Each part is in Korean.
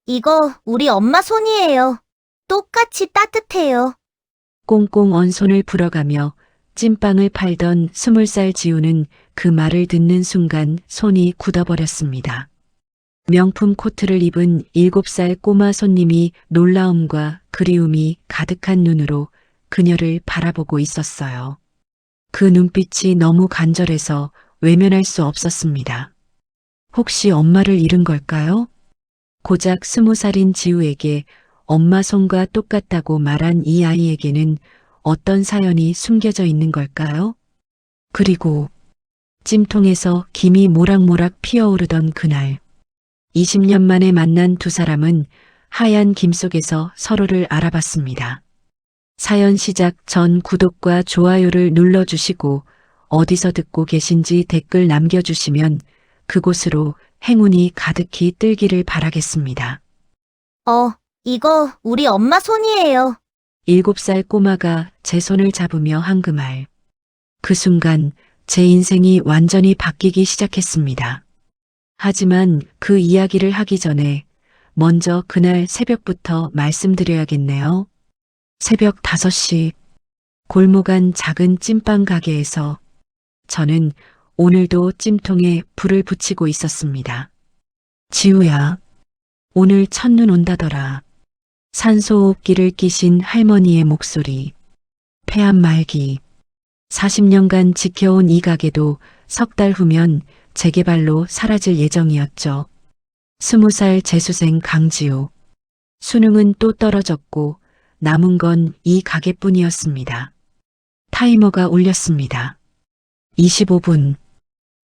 이거 우리 엄마 손이에요. 똑같이 따뜻해요. 꽁꽁 언 손을 불어가며 찐빵을 팔던 20살 지우는 그 말을 듣는 순간 손이 굳어버렸습니다. 명품 코트를 입은 7살 꼬마 손님이 놀라움과 그리움이 가득한 눈으로 그녀를 바라보고 있었어요. 그 눈빛이 너무 간절해서 외면할 수 없었습니다. 혹시 엄마를 잃은 걸까요? 고작 20살인 지우에게 엄마 손과 똑같다고 말한 이 아이에게는 어떤 사연이 숨겨져 있는 걸까요? 그리고 찜통에서 김이 모락모락 피어오르던 그날, 20년 만에 만난 두 사람은 하얀 김 속에서 서로를 알아봤습니다. 사연 시작 전 구독과 좋아요를 눌러주시고 어디서 듣고 계신지 댓글 남겨주시면 그곳으로 행운이 가득히 뜰기를 바라겠습니다. 이거 우리 엄마 손이에요. 7살 꼬마가 제 손을 잡으며 한 그 말. 그 순간 제 인생이 완전히 바뀌기 시작했습니다. 하지만 그 이야기를 하기 전에 먼저 그날 새벽부터 말씀드려야겠네요. 새벽 5시 골목 안 작은 찐빵 가게에서 저는 오늘도 찜통에 불을 붙이고 있었습니다. 지우야, 오늘 첫눈 온다더라. 산소호흡기를 끼신 할머니의 목소리, 폐암 말기. 40년간 지켜온 이 가게도 석 달 후면 재개발로 사라질 예정이었죠. 20살 재수생 강지우. 수능은 또 떨어졌고 남은 건 이 가게뿐이었습니다. 타이머가 울렸습니다. 25분.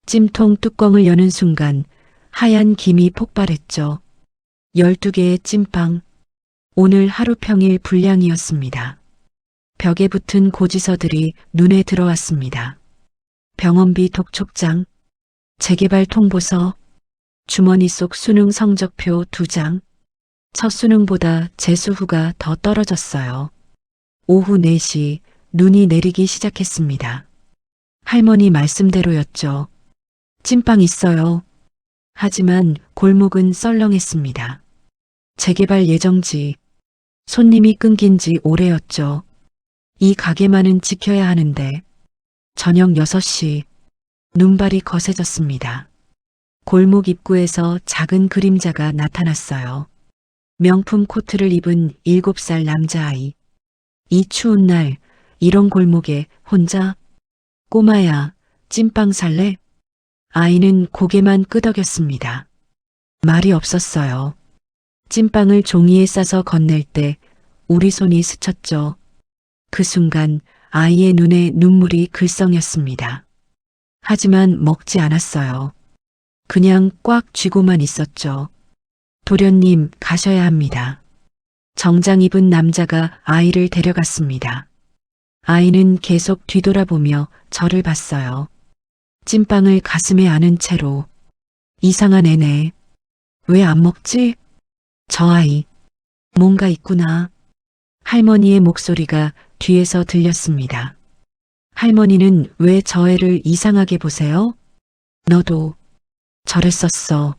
찜통 뚜껑을 여는 순간 하얀 김이 폭발했죠. 12개의 찐빵. 오늘 하루 평일 분량이었습니다. 벽에 붙은 고지서들이 눈에 들어왔습니다. 병원비 독촉장, 재개발 통보서, 주머니 속 수능 성적표 2장. 첫 수능보다 재수 후가 더 떨어졌어요. 오후 4시 눈이 내리기 시작했습니다. 할머니 말씀대로였죠. 찐빵 있어요. 하지만 골목은 썰렁했습니다. 재개발 예정지, 손님이 끊긴 지 오래였죠. 이 가게만은 지켜야 하는데 저녁 6시 눈발이 거세졌습니다. 골목 입구에서 작은 그림자가 나타났어요. 명품 코트를 입은 7살 남자아이. 이 추운 날 이런 골목에 혼자? 꼬마야, 찐빵 살래? 아이는 고개만 끄덕였습니다. 말이 없었어요. 찐빵을 종이에 싸서 건넬 때 우리 손이 스쳤죠. 그 순간 아이의 눈에 눈물이 글썽였습니다. 하지만 먹지 않았어요. 그냥 꽉 쥐고만 있었죠. 도련님, 가셔야 합니다. 정장 입은 남자가 아이를 데려갔습니다. 아이는 계속 뒤돌아보며 저를 봤어요. 찐빵을 가슴에 안은 채로. 이상한 애네. 왜 안 먹지? 저 아이. 뭔가 있구나. 할머니의 목소리가 뒤에서 들렸습니다. 할머니는 왜 저 애를 이상하게 보세요? 너도 저랬었어.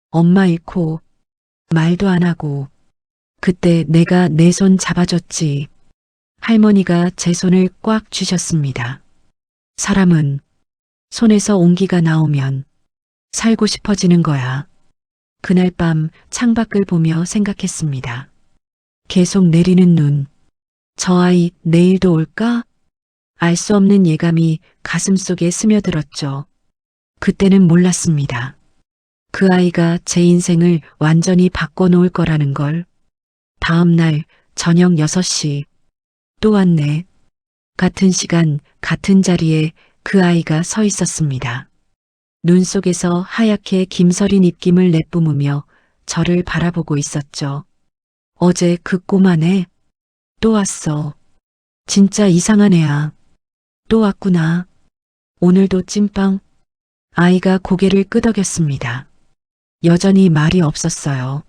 엄마 잃고 말도 안 하고. 그때 내가 내 손 잡아줬지. 할머니가 제 손을 꽉 쥐셨습니다. 사람은 손에서 온기가 나오면 살고 싶어지는 거야. 그날 밤 창밖을 보며 생각했습니다. 계속 내리는 눈. 저 아이 내일도 올까? 알 수 없는 예감이 가슴속에 스며들었죠. 그때는 몰랐습니다. 그 아이가 제 인생을 완전히 바꿔놓을 거라는 걸. 다음 날 저녁 6시. 또 왔네. 같은 시간, 같은 자리에 그 아이가 서 있었습니다. 눈 속에서 하얗게 김서린 입김을 내뿜으며 저를 바라보고 있었죠. 어제 그 꼬마네. 또 왔어. 진짜 이상한 애야. 또 왔구나. 오늘도 찐빵. 아이가 고개를 끄덕였습니다. 여전히 말이 없었어요.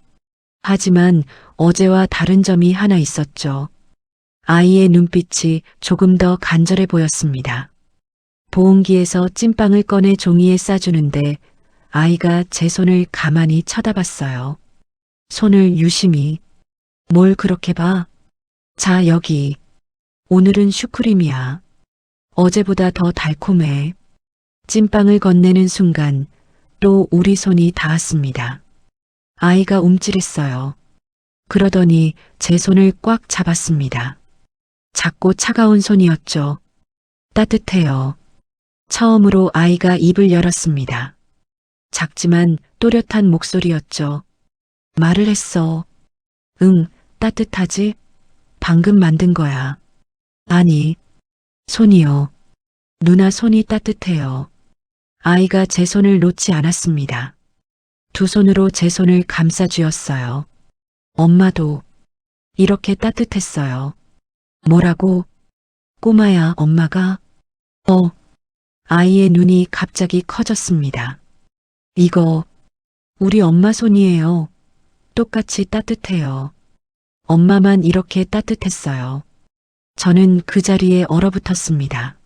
하지만 어제와 다른 점이 하나 있었죠. 아이의 눈빛이 조금 더 간절해 보였습니다. 보온기에서 찐빵을 꺼내 종이에 싸주는데 아이가 제 손을 가만히 쳐다봤어요. 손을 유심히. 뭘 그렇게 봐? 자, 여기. 오늘은 슈크림이야. 어제보다 더 달콤해. 찐빵을 건네는 순간 또 우리 손이 닿았습니다. 아이가 움찔했어요. 그러더니 제 손을 꽉 잡았습니다. 작고 차가운 손이었죠. 따뜻해요. 처음으로 아이가 입을 열었습니다. 작지만 또렷한 목소리였죠. 말을 했어. 응, 따뜻하지? 방금 만든 거야. 아니, 손이요. 누나 손이 따뜻해요. 아이가 제 손을 놓지 않았습니다. 두 손으로 제 손을 감싸 쥐었어요. 엄마도 이렇게 따뜻했어요. 뭐라고? 꼬마야, 엄마가? 아이의 눈이 갑자기 커졌습니다. 이거 우리 엄마 손이에요. 똑같이 따뜻해요. 엄마만 이렇게 따뜻했어요. 저는 그 자리에 얼어붙었습니다.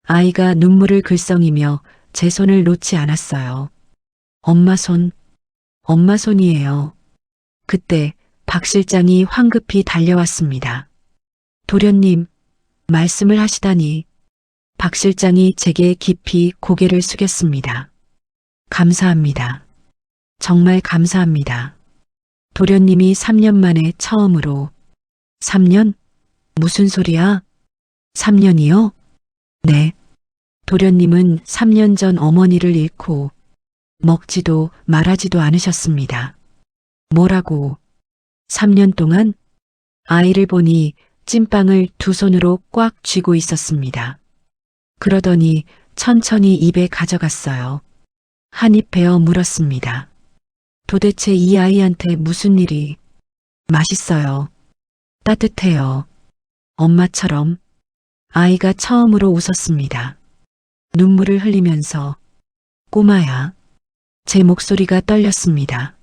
아이가 눈물을 글썽이며 제 손을 놓지 않았어요. 엄마 손이에요. 그때 박 실장이 황급히 달려왔습니다. 도련님, 말씀을 하시다니. 박 실장이 제게 깊이 고개를 숙였습니다. 감사합니다. 정말 감사합니다. 도련님이 3년 만에 처음으로. 3년? 무슨 소리야? 3년이요? 네. 도련님은 3년 전 어머니를 잃고 먹지도 말하지도 않으셨습니다. 뭐라고? 3년 동안? 아이를 보니 찐빵을 두 손으로 꽉 쥐고 있었습니다. 그러더니 천천히 입에 가져갔어요. 한 입 베어 물었습니다. 도대체 이 아이한테 무슨 일이? 맛있어요. 따뜻해요. 엄마처럼. 아이가 처음으로 웃었습니다. 눈물을 흘리면서 꼬마야. 제 목소리가 떨렸습니다.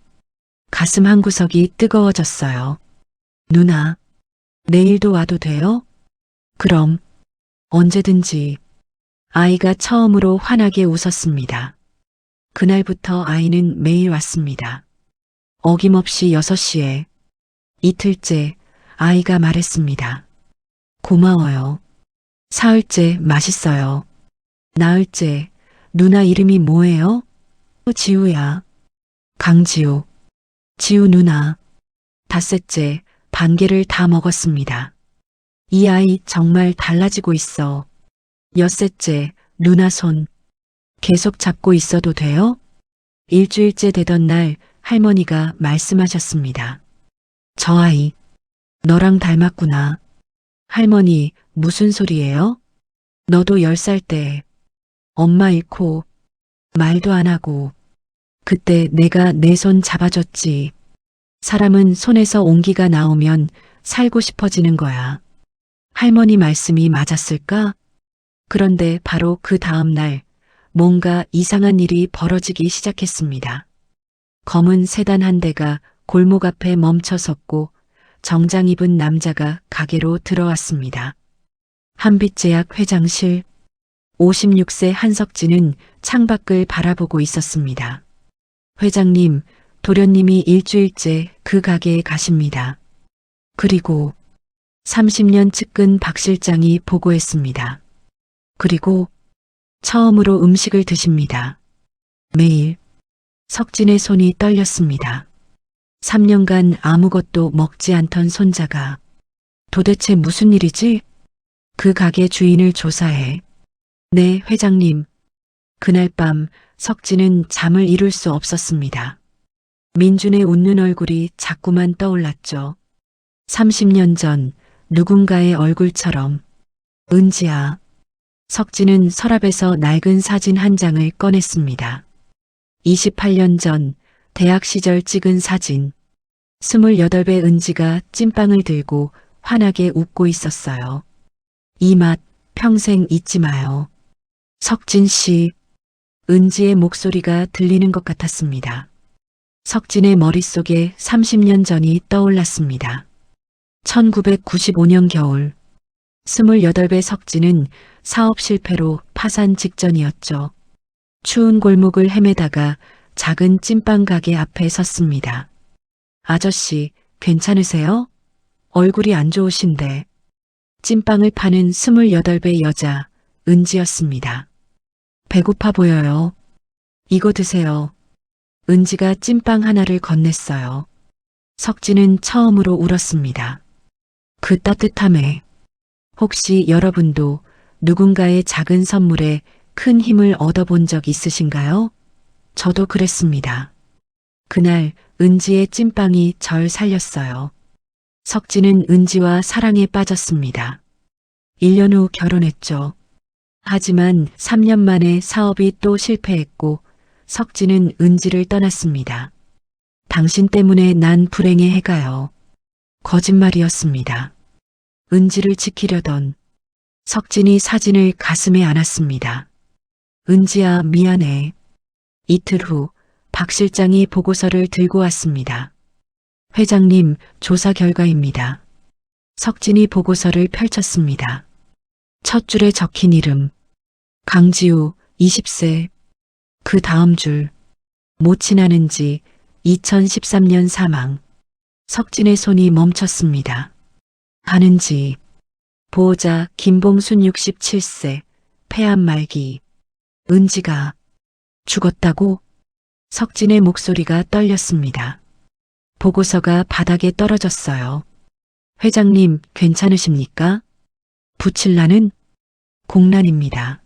가슴 한구석이 뜨거워졌어요. 누나, 내일도 와도 돼요? 그럼 언제든지. 아이가 처음으로 환하게 웃었습니다. 그날부터 아이는 매일 왔습니다. 어김없이 6시에. 이틀째 아이가 말했습니다. 고마워요. 사흘째 맛있어요. 나흘째 누나 이름이 뭐예요? 지우야. 강지우. 지우 누나. 닷새째 반개를 다 먹었습니다. 이 아이 정말 달라지고 있어. 엿새째 누나 손. 계속 잡고 있어도 돼요? 일주일째 되던 날 할머니가 말씀하셨습니다. 저 아이, 너랑 닮았구나. 할머니, 무슨 소리예요? 너도 10살 때 엄마 잃고 말도 안 하고 그때 내가 내 손 잡아줬지. 사람은 손에서 온기가 나오면 살고 싶어지는 거야. 할머니 말씀이 맞았을까? 그런데 바로 그 다음 날 뭔가 이상한 일이 벌어지기 시작했습니다. 검은 세단 한 대가 골목 앞에 멈춰 섰고 정장 입은 남자가 가게로 들어왔습니다. 한빛제약 회장실. 56세 한석진은 창밖을 바라보고 있었습니다. 회장님, 도련님이 일주일째 그 가게에 가십니다. 그리고 30년 측근 박 실장이 보고했습니다. 그리고 처음으로 음식을 드십니다. 매일. 석진의 손이 떨렸습니다. 3년간 아무것도 먹지 않던 손자가 도대체 무슨 일이지? 그 가게 주인을 조사해. 네, 회장님. 그날 밤 석진은 잠을 이룰 수 없었습니다. 민준의 웃는 얼굴이 자꾸만 떠올랐죠. 30년 전 누군가의 얼굴처럼. 은지야. 석진은 서랍에서 낡은 사진 한 장을 꺼냈습니다. 28년 전 대학 시절 찍은 사진. 28배 은지가 찐빵을 들고 환하게 웃고 있었어요. 이 맛 평생 잊지 마요. 석진 씨. 은지의 목소리가 들리는 것 같았습니다. 석진의 머릿속에 30년 전이 떠올랐습니다. 1995년 겨울. 28배 석진은 사업 실패로 파산 직전이었죠. 추운 골목을 헤매다가 작은 찐빵 가게 앞에 섰습니다. 아저씨, 괜찮으세요? 얼굴이 안 좋으신데. 찐빵을 파는 28배 여자, 은지였습니다. 배고파 보여요. 이거 드세요. 은지가 찐빵 하나를 건넸어요. 석진은 처음으로 울었습니다. 그 따뜻함에. 혹시 여러분도 누군가의 작은 선물에 큰 힘을 얻어본 적 있으신가요? 저도 그랬습니다. 그날 은지의 찐빵이 절 살렸어요. 석진은 은지와 사랑에 빠졌습니다. 1년 후 결혼했죠. 하지만 3년 만에 사업이 또 실패했고 석진은 은지를 떠났습니다. 당신 때문에 난 불행의 해가요. 거짓말이었습니다. 은지를 지키려던 석진이 사진을 가슴에 안았습니다. 은지야, 미안해. 이틀 후 박 실장이 보고서를 들고 왔습니다. 회장님, 조사 결과입니다. 석진이 보고서를 펼쳤습니다. 첫 줄에 적힌 이름. 강지우, 20세. 그 다음 줄. 모친하는 지 2013년 사망. 석진의 손이 멈췄습니다. 하는지. 보호자 김봉순 67세. 폐암 말기. 은지가 죽었다고? 석진의 목소리가 떨렸습니다. 보고서가 바닥에 떨어졌어요. 회장님, 괜찮으십니까? 붙일라는 공란입니다.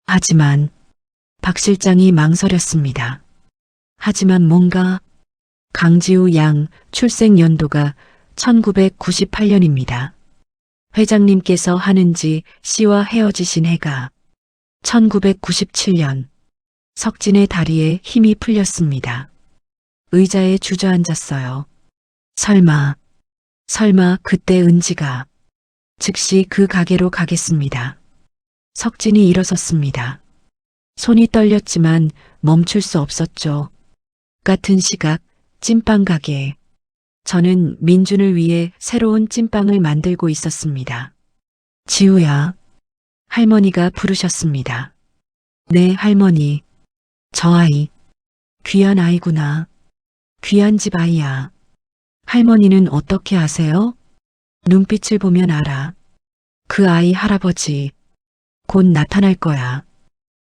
하지만 박 실장이 망설였습니다. 하지만 뭔가 강지우 양 출생 연도가 1998년입니다. 회장님께서 하는지 씨와 헤어지신 해가 1997년. 석진의 다리에 힘이 풀렸습니다. 의자에 주저앉았어요. 설마 그때 은지가. 즉시 그 가게로 가겠습니다. 석진이 일어섰습니다. 손이 떨렸지만 멈출 수 없었죠. 같은 시각 찐빵 가게. 저는 민준을 위해 새로운 찐빵을 만들고 있었습니다. 지우야. 할머니가 부르셨습니다. 네, 할머니. 저 아이. 귀한 아이구나. 귀한 집 아이야. 할머니는 어떻게 아세요? 눈빛을 보면 알아. 그 아이 할아버지. 곧 나타날 거야.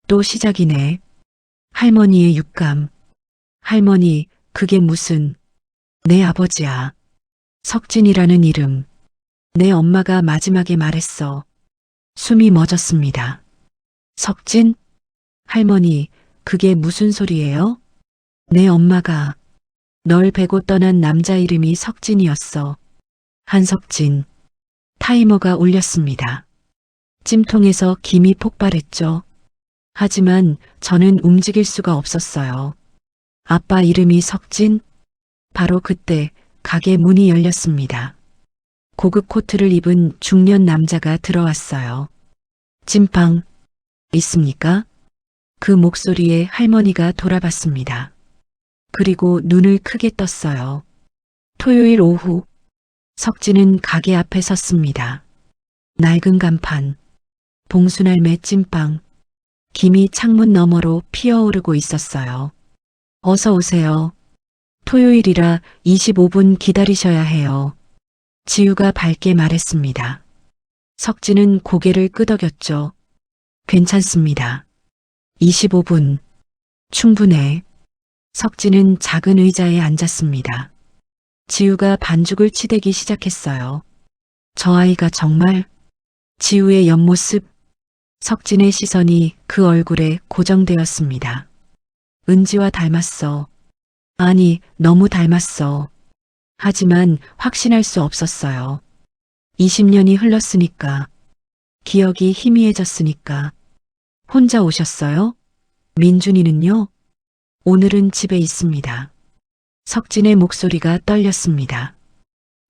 또 시작이네. 할머니의 육감. 할머니, 그게 무슨. 내 아버지야. 석진이라는 이름. 내 엄마가 마지막에 말했어. 숨이 멎었습니다. 석진? 할머니, 그게 무슨 소리예요? 내 엄마가 널 베고 떠난 남자 이름이 석진이었어. 한석진. 타이머가 울렸습니다. 찜통에서 김이 폭발했죠. 하지만 저는 움직일 수가 없었어요. 아빠 이름이 석진? 바로 그때 가게 문이 열렸습니다. 고급 코트를 입은 중년 남자가 들어왔어요. 찐빵 있습니까? 그 목소리에 할머니가 돌아봤습니다. 그리고 눈을 크게 떴어요. 토요일 오후 석진은 가게 앞에 섰습니다. 낡은 간판, 봉순할매 찐빵, 김이 창문 너머로 피어오르고 있었어요. 어서 오세요. 토요일이라 25분 기다리셔야 해요. 지우가 밝게 말했습니다. 석진은 고개를 끄덕였죠. 괜찮습니다. 25분. 충분해. 석진은 작은 의자에 앉았습니다. 지우가 반죽을 치대기 시작했어요. 저 아이가 정말. 지우의 옆모습. 석진의 시선이 그 얼굴에 고정되었습니다. 은지와 닮았어. 아니, 너무 닮았어. 하지만 확신할 수 없었어요. 20년이 흘렀으니까. 기억이 희미해졌으니까. 혼자 오셨어요? 민준이는요? 오늘은 집에 있습니다. 석진의 목소리가 떨렸습니다.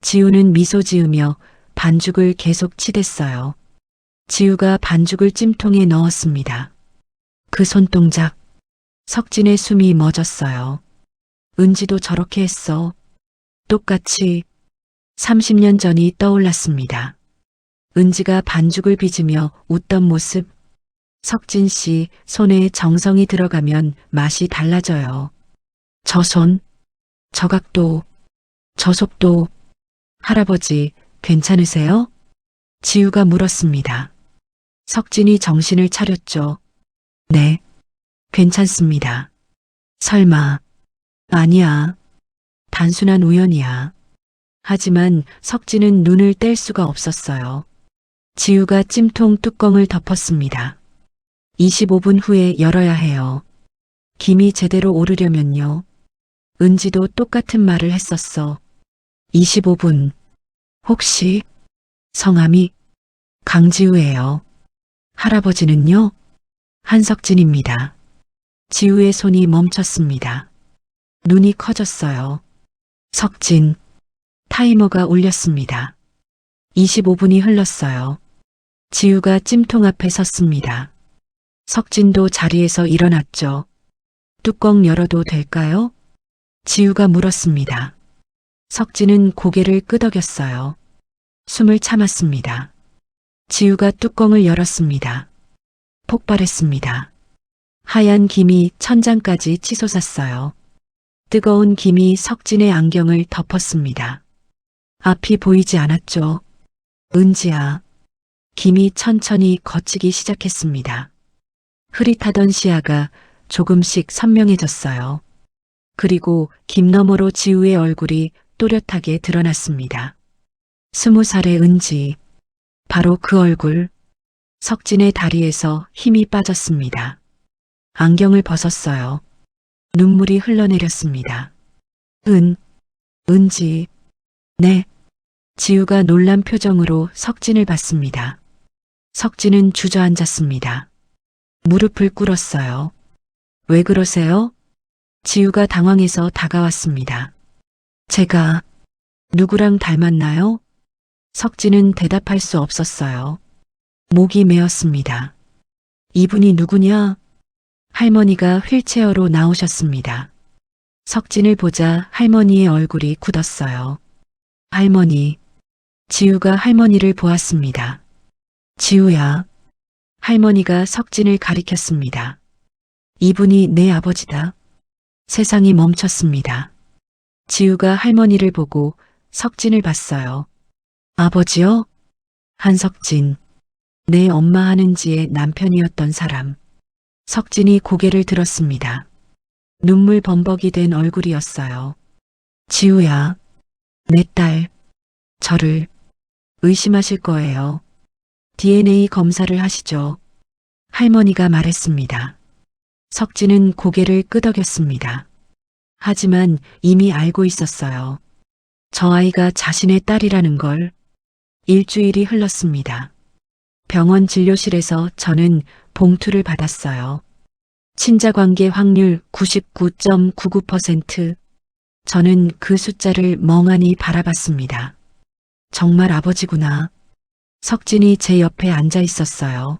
지우는 미소 지으며 반죽을 계속 치댔어요. 지우가 반죽을 찜통에 넣었습니다. 그 손동작. 석진의 숨이 멎었어요. 은지도 저렇게 했어. 똑같이. 30년 전이 떠올랐습니다. 은지가 반죽을 빚으며 웃던 모습. 석진 씨 손에 정성이 들어가면 맛이 달라져요. 저 손, 저 각도. 저 속도, 할아버지, 괜찮으세요? 지우가 물었습니다. 석진이 정신을 차렸죠. 네, 괜찮습니다. 설마, 아니야. 단순한 우연이야. 하지만 석진은 눈을 뗄 수가 없었어요. 지우가 찜통 뚜껑을 덮었습니다. 25분 후에 열어야 해요. 김이 제대로 오르려면요. 은지도 똑같은 말을 했었어. 25분. 혹시 성함이 강지우예요. 할아버지는요? 한석진입니다. 지우의 손이 멈췄습니다. 눈이 커졌어요. 석진. 타이머가 울렸습니다. 25분이 흘렀어요. 지우가 찜통 앞에 섰습니다. 석진도 자리에서 일어났죠. 뚜껑 열어도 될까요? 지우가 물었습니다. 석진은 고개를 끄덕였어요. 숨을 참았습니다. 지우가 뚜껑을 열었습니다. 폭발했습니다. 하얀 김이 천장까지 치솟았어요. 뜨거운 김이 석진의 안경을 덮었습니다. 앞이 보이지 않았죠. 은지야. 김이 천천히 걷히기 시작했습니다. 흐릿하던 시야가 조금씩 선명해졌어요. 그리고 김 너머로 지우의 얼굴이 또렷하게 드러났습니다. 20살의 은지. 바로 그 얼굴. 석진의 다리에서 힘이 빠졌습니다. 안경을 벗었어요. 눈물이 흘러내렸습니다. 은지. 네. 지우가 놀란 표정으로 석진을 봤습니다. 석진은 주저앉았습니다. 무릎을 꿇었어요. 왜 그러세요? 지우가 당황해서 다가왔습니다. 제가 누구랑 닮았나요? 석진은 대답할 수 없었어요. 목이 메었습니다. 이분이 누구냐? 할머니가 휠체어로 나오셨습니다. 석진을 보자 할머니의 얼굴이 굳었어요. 할머니. 지우가 할머니를 보았습니다. 지우야. 할머니가 석진을 가리켰습니다. 이분이 내 아버지다. 세상이 멈췄습니다. 지우가 할머니를 보고 석진을 봤어요. 아버지요? 한석진. 내 엄마 하는지의 남편이었던 사람. 석진이 고개를 들었습니다. 눈물 범벅이 된 얼굴이었어요. 지우야. 내 딸. 저를 의심하실 거예요. DNA 검사를 하시죠. 할머니가 말했습니다. 석진은 고개를 끄덕였습니다. 하지만 이미 알고 있었어요. 저 아이가 자신의 딸이라는 걸. 일주일이 흘렀습니다. 병원 진료실에서 저는 봉투를 받았어요. 친자관계 확률 99.99%. 저는 그 숫자를 멍하니 바라봤습니다. 정말 아버지구나. 석진이 제 옆에 앉아 있었어요.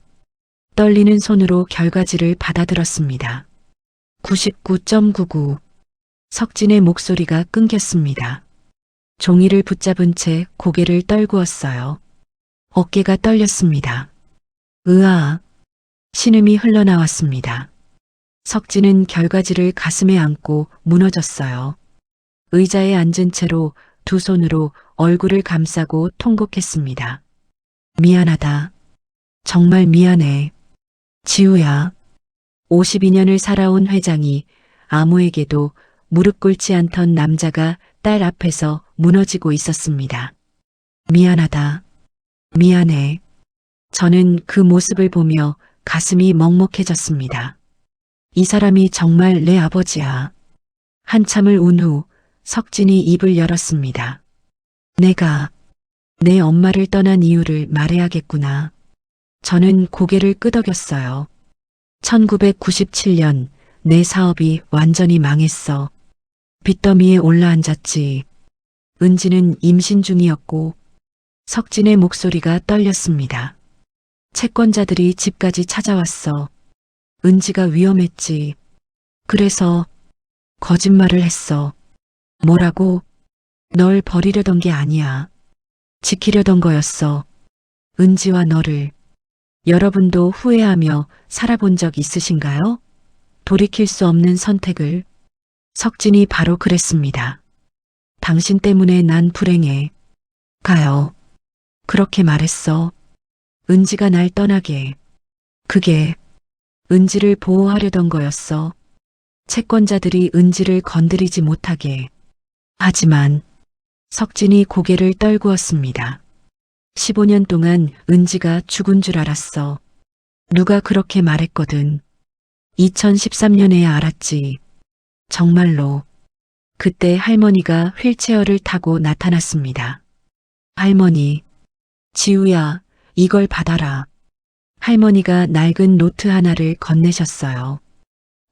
떨리는 손으로 결과지를 받아들었습니다. 99.99. 석진의 목소리가 끊겼습니다. 종이를 붙잡은 채 고개를 떨구었어요. 어깨가 떨렸습니다. 으아. 신음이 흘러나왔습니다. 석진은 결과지를 가슴에 안고 무너졌어요. 의자에 앉은 채로 두 손으로 얼굴을 감싸고 통곡했습니다. 미안하다. 정말 미안해. 지우야. 52년을 살아온 회장이 아무에게도 무릎 꿇지 않던 남자가 딸 앞에서 무너지고 있었습니다. 미안하다. 미안해. 저는 그 모습을 보며 가슴이 먹먹해졌습니다. 이 사람이 정말 내 아버지야. 한참을 운 후 석진이 입을 열었습니다. 내가 내 엄마를 떠난 이유를 말해야겠구나. 저는 고개를 끄덕였어요. 1997년 내 사업이 완전히 망했어. 빚더미에 올라앉았지. 은지는 임신 중이었고 석진의 목소리가 떨렸습니다. 채권자들이 집까지 찾아왔어. 은지가 위험했지. 그래서 거짓말을 했어. 뭐라고? 널 버리려던 게 아니야. 지키려던 거였어. 은지와 너를. 여러분도 후회하며 살아본 적 있으신가요? 돌이킬 수 없는 선택을. 석진이 바로 그랬습니다. 당신 때문에 난 불행해. 가요. 그렇게 말했어. 은지가 날 떠나게. 그게 은지를 보호하려던 거였어. 채권자들이 은지를 건드리지 못하게. 하지만 석진이 고개를 떨구었습니다. 15년 동안 은지가 죽은 줄 알았어. 누가 그렇게 말했거든. 2013년에야 알았지. 정말로. 그때 할머니가 휠체어를 타고 나타났습니다. 할머니, 지우야, 이걸 받아라. 할머니가 낡은 노트 하나를 건네셨어요.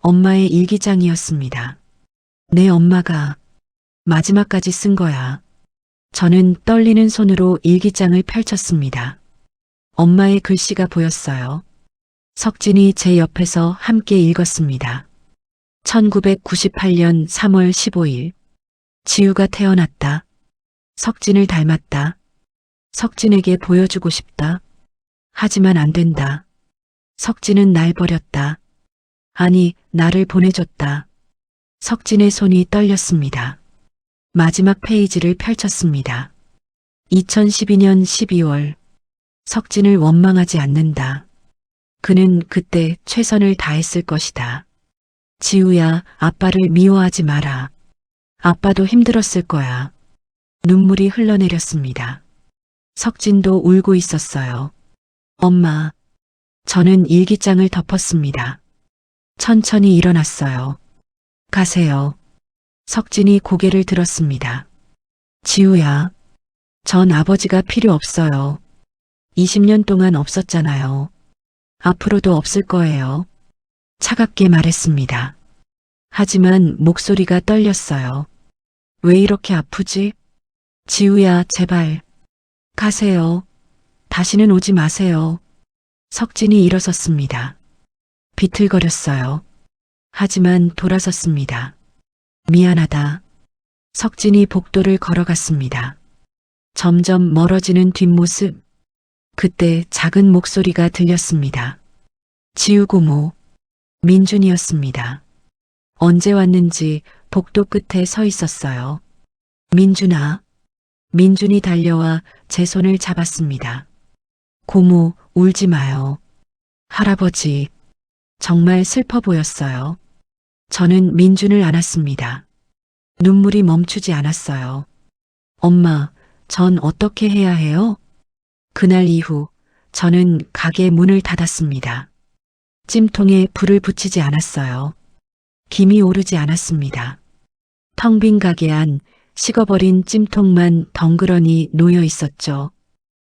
엄마의 일기장이었습니다. 내 엄마가 마지막까지 쓴 거야. 저는 떨리는 손으로 일기장을 펼쳤습니다. 엄마의 글씨가 보였어요. 석진이 제 옆에서 함께 읽었습니다. 1998년 3월 15일. 지우가 태어났다. 석진을 닮았다. 석진에게 보여주고 싶다. 하지만 안 된다. 석진은 날 버렸다. 아니, 나를 보내줬다. 석진의 손이 떨렸습니다. 마지막 페이지를 펼쳤습니다. 2012년 12월. 석진을 원망하지 않는다. 그는 그때 최선을 다했을 것이다. 지우야, 아빠를 미워하지 마라. 아빠도 힘들었을 거야. 눈물이 흘러내렸습니다. 석진도 울고 있었어요. 엄마. 저는 일기장을 덮었습니다. 천천히 일어났어요. 가세요. 석진이 고개를 들었습니다. 지우야. 전 아버지가 필요 없어요. 20년 동안 없었잖아요. 앞으로도 없을 거예요. 차갑게 말했습니다. 하지만 목소리가 떨렸어요. 왜 이렇게 아프지? 지우야, 제발. 가세요. 다시는 오지 마세요. 석진이 일어섰습니다. 비틀거렸어요. 하지만 돌아섰습니다. 미안하다. 석진이 복도를 걸어갔습니다. 점점 멀어지는 뒷모습. 그때 작은 목소리가 들렸습니다. 지우 고모. 민준이었습니다. 언제 왔는지 복도 끝에 서 있었어요. 민준아. 민준이 달려와 제 손을 잡았습니다. 고모, 울지 마요. 할아버지. 정말 슬퍼 보였어요. 저는 민준을 안았습니다. 눈물이 멈추지 않았어요. 엄마, 전 어떻게 해야 해요? 그날 이후 저는 가게 문을 닫았습니다. 찜통에 불을 붙이지 않았어요. 김이 오르지 않았습니다. 텅 빈 가게 안 식어버린 찜통만 덩그러니 놓여 있었죠.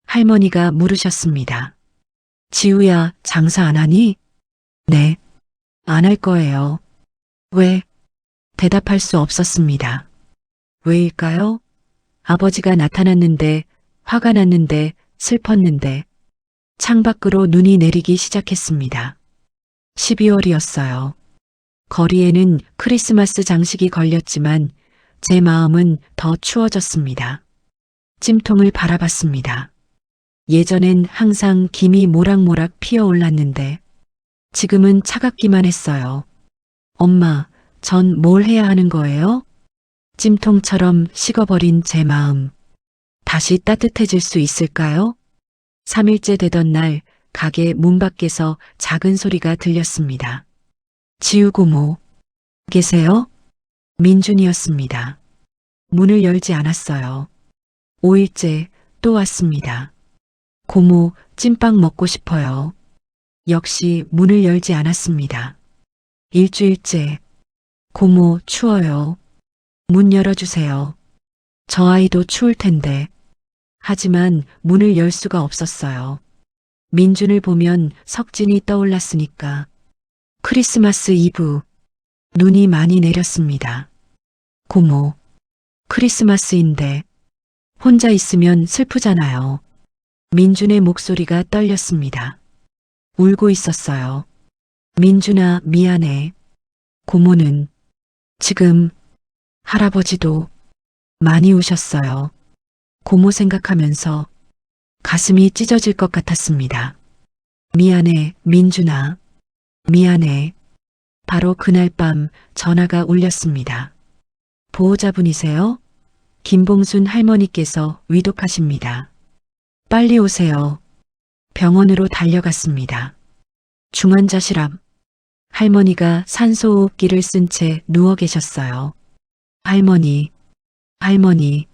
할머니가 물으셨습니다. 지우야, 장사 안 하니? 네, 안 할 거예요. 왜? 대답할 수 없었습니다. 왜일까요? 아버지가 나타났는데, 화가 났는데, 슬펐는데, 창밖으로 눈이 내리기 시작했습니다. 12월이었어요. 거리에는 크리스마스 장식이 걸렸지만 제 마음은 더 추워졌습니다. 찜통을 바라봤습니다. 예전엔 항상 김이 모락모락 피어올랐는데 지금은 차갑기만 했어요. 엄마, 전 뭘 해야 하는 거예요? 찜통처럼 식어버린 제 마음. 다시 따뜻해질 수 있을까요? 3일째 되던 날 가게 문 밖에서 작은 소리가 들렸습니다. 지우 고모. 계세요? 민준이었습니다. 문을 열지 않았어요. 5일째 또 왔습니다. 고모, 찐빵 먹고 싶어요. 역시 문을 열지 않았습니다. 일주일째. 고모, 추워요. 문 열어주세요. 저 아이도 추울 텐데. 하지만 문을 열 수가 없었어요. 민준을 보면 석진이 떠올랐으니까. 크리스마스 이브. 눈이 많이 내렸습니다. 고모. 크리스마스인데 혼자 있으면 슬프잖아요. 민준의 목소리가 떨렸습니다. 울고 있었어요. 민준아, 미안해. 고모는 지금 할아버지도 많이 우셨어요. 고모 생각하면서 가슴이 찢어질 것 같았습니다. 미안해, 민준아. 미안해. 바로 그날 밤 전화가 울렸습니다. 보호자분이세요? 김봉순 할머니께서 위독하십니다. 빨리 오세요. 병원으로 달려갔습니다. 중환자실 앞. 할머니가 산소호흡기를 쓴 채 누워 계셨어요. 할머니, 할머니,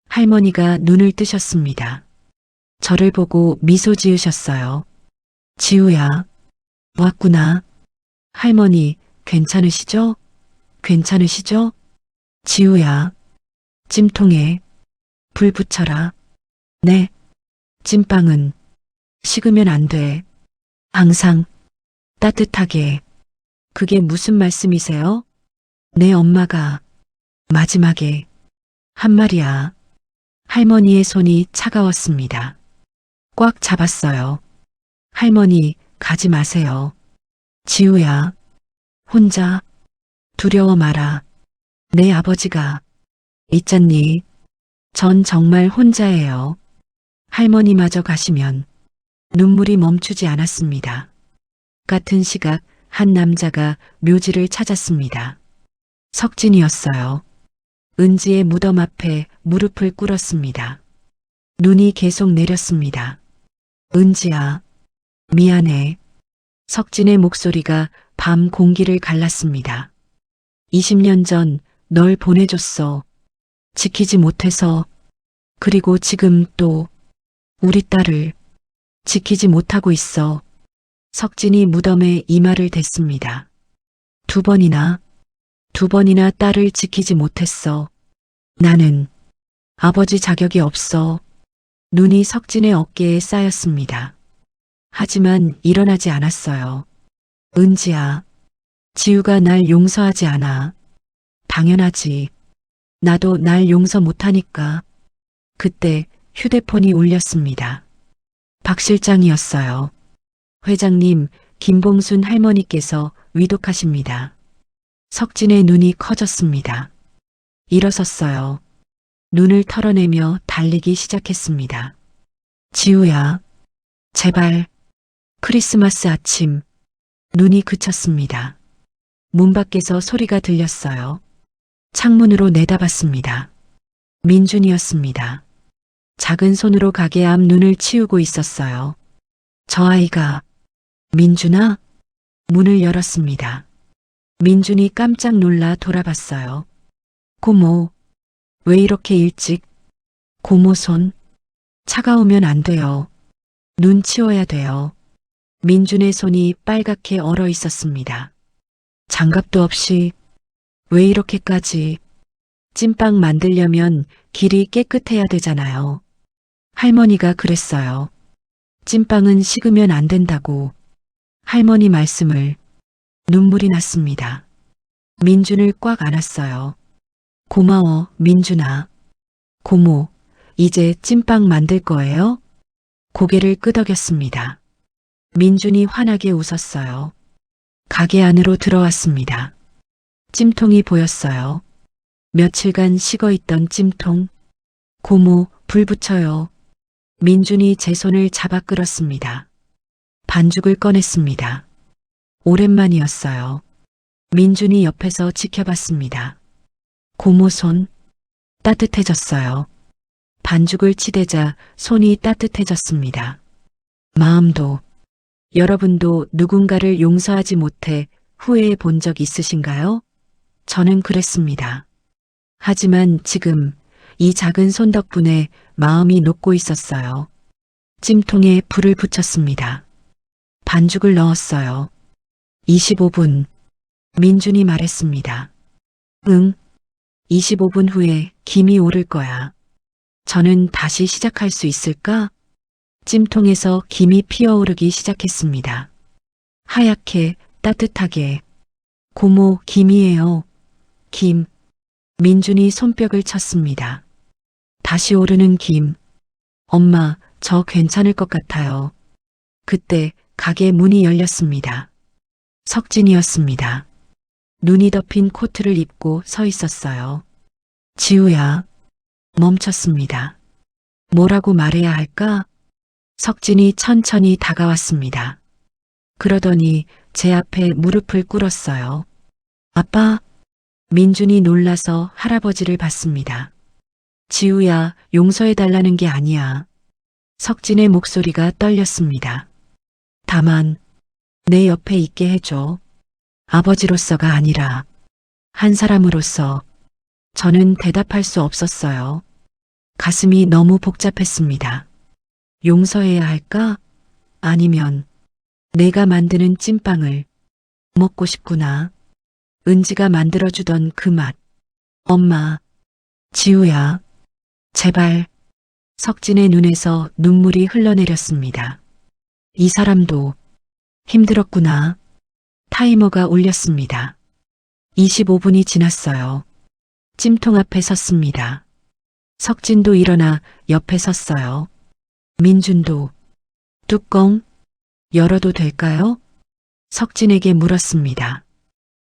할머니가 눈을 뜨셨습니다. 저를 보고 미소 지으셨어요. 지우야, 왔구나. 할머니, 괜찮으시죠? 괜찮으시죠? 지우야, 찜통에 불 붙여라. 네, 찐빵은 식으면 안 돼. 항상 따뜻하게. 그게 무슨 말씀이세요? 내 엄마가 마지막에 한 말이야. 할머니의 손이 차가웠습니다. 꽉 잡았어요. 할머니, 가지 마세요. 지우야, 혼자 두려워 마라. 내 아버지가 있잖니. 전 정말 혼자예요. 할머니마저 가시면 눈물이 멈추지 않았습니다. 같은 시각 한 남자가 묘지를 찾았습니다. 석진이었어요. 은지의 무덤 앞에 무릎을 꿇었습니다. 눈이 계속 내렸습니다. 은지야, 미안해. 석진의 목소리가 밤 공기를 갈랐습니다. 20년 전 널 보내줬어. 지키지 못해서. 그리고 지금 또 우리 딸을 지키지 못하고 있어. 석진이 무덤에 이마를 댔습니다. 두 번이나 딸을 지키지 못했어. 나는 아버지 자격이 없어. 눈이 석진의 어깨에 쌓였습니다. 하지만 일어나지 않았어요. 은지야, 지우가 날 용서하지 않아. 당연하지. 나도 날 용서 못하니까. 그때 휴대폰이 울렸습니다. 박 실장이었어요. 회장님, 김봉순 할머니께서 위독하십니다. 석진의 눈이 커졌습니다. 일어섰어요. 눈을 털어내며 달리기 시작했습니다. 지우야, 제발. 크리스마스 아침. 눈이 그쳤습니다. 문 밖에서 소리가 들렸어요. 창문으로 내다봤습니다. 민준이었습니다. 작은 손으로 가게 앞 눈을 치우고 있었어요. 저 아이가 민준아? 문을 열었습니다. 민준이 깜짝 놀라 돌아봤어요. 고모, 왜 이렇게 일찍? 고모 손, 차가우면 안 돼요. 눈 치워야 돼요. 민준의 손이 빨갛게 얼어 있었습니다. 장갑도 없이 왜 이렇게까지? 찐빵 만들려면 길이 깨끗해야 되잖아요. 할머니가 그랬어요. 찐빵은 식으면 안 된다고. 할머니 말씀을. 눈물이 났습니다. 민준을 꽉 안았어요. 고마워, 민준아. 고모, 이제 찐빵 만들 거예요? 고개를 끄덕였습니다. 민준이 환하게 웃었어요. 가게 안으로 들어왔습니다. 찜통이 보였어요. 며칠간 식어있던 찜통. 고모, 불 붙여요. 민준이 제 손을 잡아 끌었습니다. 반죽을 꺼냈습니다. 오랜만이었어요. 민준이 옆에서 지켜봤습니다. 고모 손, 따뜻해졌어요. 반죽을 치대자 손이 따뜻해졌습니다. 마음도. 여러분도 누군가를 용서하지 못해 후회해 본 적 있으신가요? 저는 그랬습니다. 하지만 지금 이 작은 손 덕분에 마음이 녹고 있었어요. 찜통에 불을 붙였습니다. 반죽을 넣었어요. 25분. 민준이 말했습니다. 응. 25분 후에 김이 오를 거야. 저는 다시 시작할 수 있을까? 찜통에서 김이 피어오르기 시작했습니다. 하얗게 따뜻하게. 고모, 김이에요. 김. 민준이 손뼉을 쳤습니다. 다시 오르는 김. 엄마, 저 괜찮을 것 같아요. 그때 가게 문이 열렸습니다. 석진이었습니다. 눈이 덮인 코트를 입고 서 있었어요. 지우야. 멈췄습니다. 뭐라고 말해야 할까? 석진이 천천히 다가왔습니다. 그러더니 제 앞에 무릎을 꿇었어요. 아빠? 민준이 놀라서 할아버지를 봤습니다. 지우야, 용서해달라는 게 아니야. 석진의 목소리가 떨렸습니다. 다만, 내 옆에 있게 해줘. 아버지로서가 아니라, 한 사람으로서, 저는 대답할 수 없었어요. 가슴이 너무 복잡했습니다. 용서해야 할까? 아니면, 내가 만드는 찐빵을 먹고 싶구나. 은지가 만들어주던 그 맛. 엄마, 지우야, 제발. 석진의 눈에서 눈물이 흘러내렸습니다. 이 사람도 힘들었구나. 타이머가 울렸습니다. 25분이 지났어요. 찜통 앞에 섰습니다. 석진도 일어나 옆에 섰어요. 민준도 뚜껑 열어도 될까요? 석진에게 물었습니다.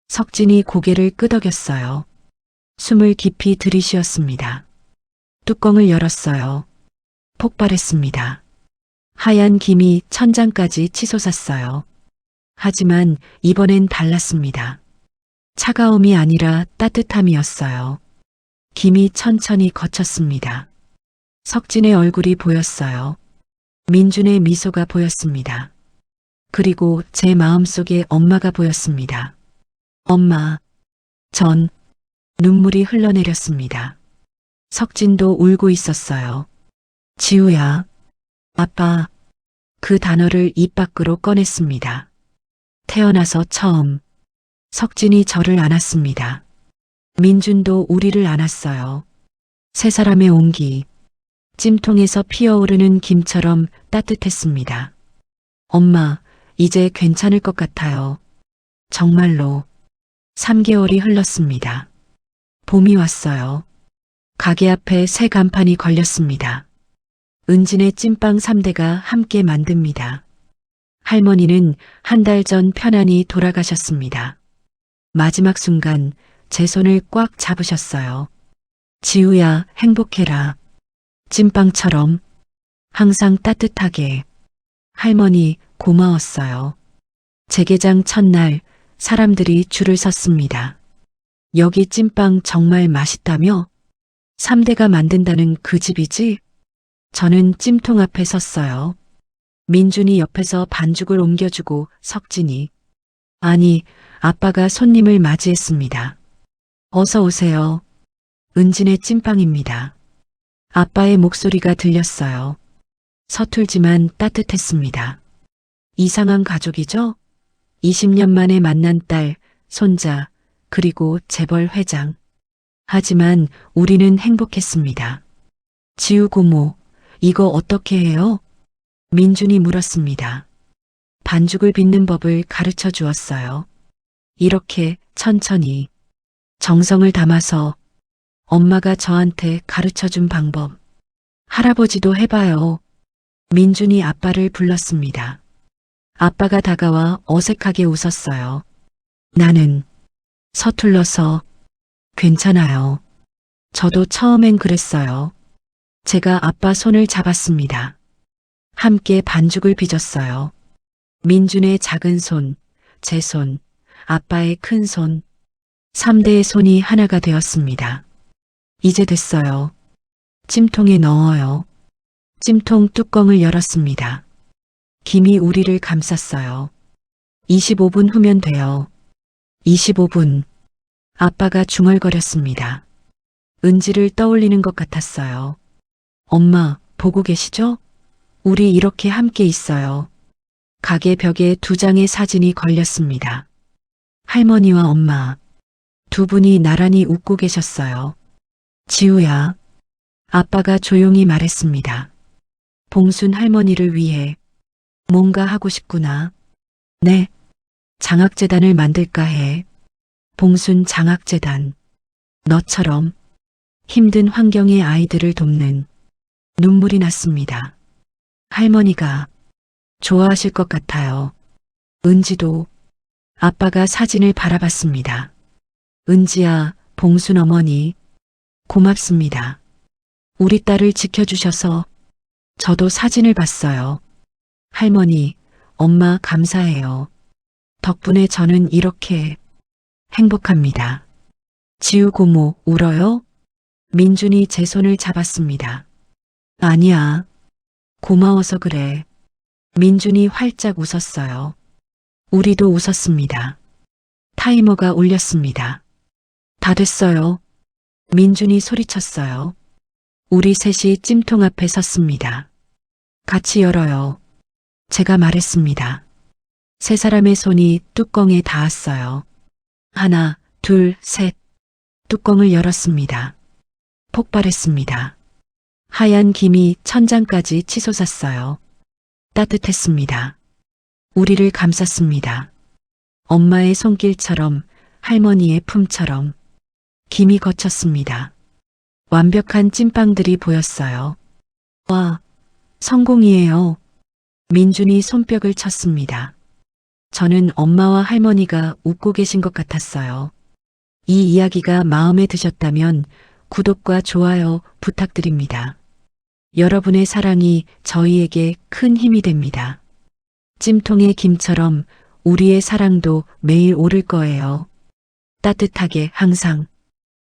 석진이 고개를 끄덕였어요. 숨을 깊이 들이쉬었습니다. 뚜껑을 열었어요. 폭발했습니다. 하얀 김이 천장까지 치솟았어요. 하지만 이번엔 달랐습니다. 차가움이 아니라 따뜻함이었어요. 김이 천천히 거쳤습니다. 석진의 얼굴이 보였어요. 민준의 미소가 보였습니다. 그리고 제 마음속에 엄마가 보였습니다. 엄마, 전 눈물이 흘러내렸습니다. 석진도 울고 있었어요. 지우야, 아빠, 그 단어를 입 밖으로 꺼냈습니다. 태어나서 처음 석진이 저를 안았습니다. 민준도 우리를 안았어요. 세 사람의 온기, 찜통에서 피어오르는 김처럼 따뜻했습니다. 엄마, 이제 괜찮을 것 같아요. 정말로 3개월이 흘렀습니다. 봄이 왔어요. 가게 앞에 새 간판이 걸렸습니다. 은진의 찐빵 3대가 함께 만듭니다. 할머니는 한 달 전 편안히 돌아가셨습니다. 마지막 순간 제 손을 꽉 잡으셨어요. 지우야, 행복해라. 찐빵처럼 항상 따뜻하게. 할머니, 고마웠어요. 재개장 첫날 사람들이 줄을 섰습니다. 여기 찐빵 정말 맛있다며? 3대가 만든다는 그 집이지? 저는 찜통 앞에 섰어요. 민준이 옆에서 반죽을 옮겨주고 석진이. 아니, 아빠가 손님을 맞이했습니다. 어서 오세요. 은진의 찐빵입니다. 아빠의 목소리가 들렸어요. 서툴지만 따뜻했습니다. 이상한 가족이죠? 20년 만에 만난 딸, 손자, 그리고 재벌 회장. 하지만 우리는 행복했습니다. 지우 고모, 이거 어떻게 해요? 민준이 물었습니다. 반죽을 빚는 법을 가르쳐 주었어요. 이렇게 천천히 정성을 담아서 엄마가 저한테 가르쳐 준 방법. 할아버지도 해봐요. 민준이 아빠를 불렀습니다. 아빠가 다가와 어색하게 웃었어요. 나는 서툴러서 괜찮아요. 저도 처음엔 그랬어요. 제가 아빠 손을 잡았습니다. 함께 반죽을 빚었어요. 민준의 작은 손, 제 손, 아빠의 큰 손, 3대의 손이 하나가 되었습니다. 이제 됐어요. 찜통에 넣어요. 찜통 뚜껑을 열었습니다. 김이 우리를 감쌌어요. 25분 후면 돼요. 25분. 아빠가 중얼거렸습니다. 은지를 떠올리는 것 같았어요. 엄마, 보고 계시죠? 우리 이렇게 함께 있어요. 가게 벽에 2장의 사진이 걸렸습니다. 할머니와 엄마. 두 분이 나란히 웃고 계셨어요. 지우야. 아빠가 조용히 말했습니다. 봉순 할머니를 위해 뭔가 하고 싶구나. 네. 장학재단을 만들까 해. 봉순 장학재단. 너처럼 힘든 환경의 아이들을 돕는. 눈물이 났습니다. 할머니가 좋아하실 것 같아요. 은지도. 아빠가 사진을 바라봤습니다. 은지야, 봉순 어머니. 고맙습니다. 우리 딸을 지켜주셔서 저도 사진을 봤어요. 할머니, 엄마 감사해요. 덕분에 저는 이렇게 행복합니다. 지우 고모, 울어요? 민준이 제 손을 잡았습니다. 아니야. 고마워서 그래. 민준이 활짝 웃었어요. 우리도 웃었습니다. 타이머가 울렸습니다. 다 됐어요. 민준이 소리쳤어요. 우리 셋이 찜통 앞에 섰습니다. 같이 열어요. 제가 말했습니다. 세 사람의 손이 뚜껑에 닿았어요. 하나, 둘, 셋. 뚜껑을 열었습니다. 폭발했습니다. 하얀 김이 천장까지 치솟았어요. 따뜻했습니다. 우리를 감쌌습니다. 엄마의 손길처럼, 할머니의 품처럼. 김이 거쳤습니다. 완벽한 찐빵들이 보였어요. 와, 성공이에요. 민준이 손뼉을 쳤습니다. 저는 엄마와 할머니가 웃고 계신 것 같았어요. 이 이야기가 마음에 드셨다면 구독과 좋아요 부탁드립니다. 여러분의 사랑이 저희에게 큰 힘이 됩니다. 찜통의 김처럼 우리의 사랑도 매일 오를 거예요. 따뜻하게 항상.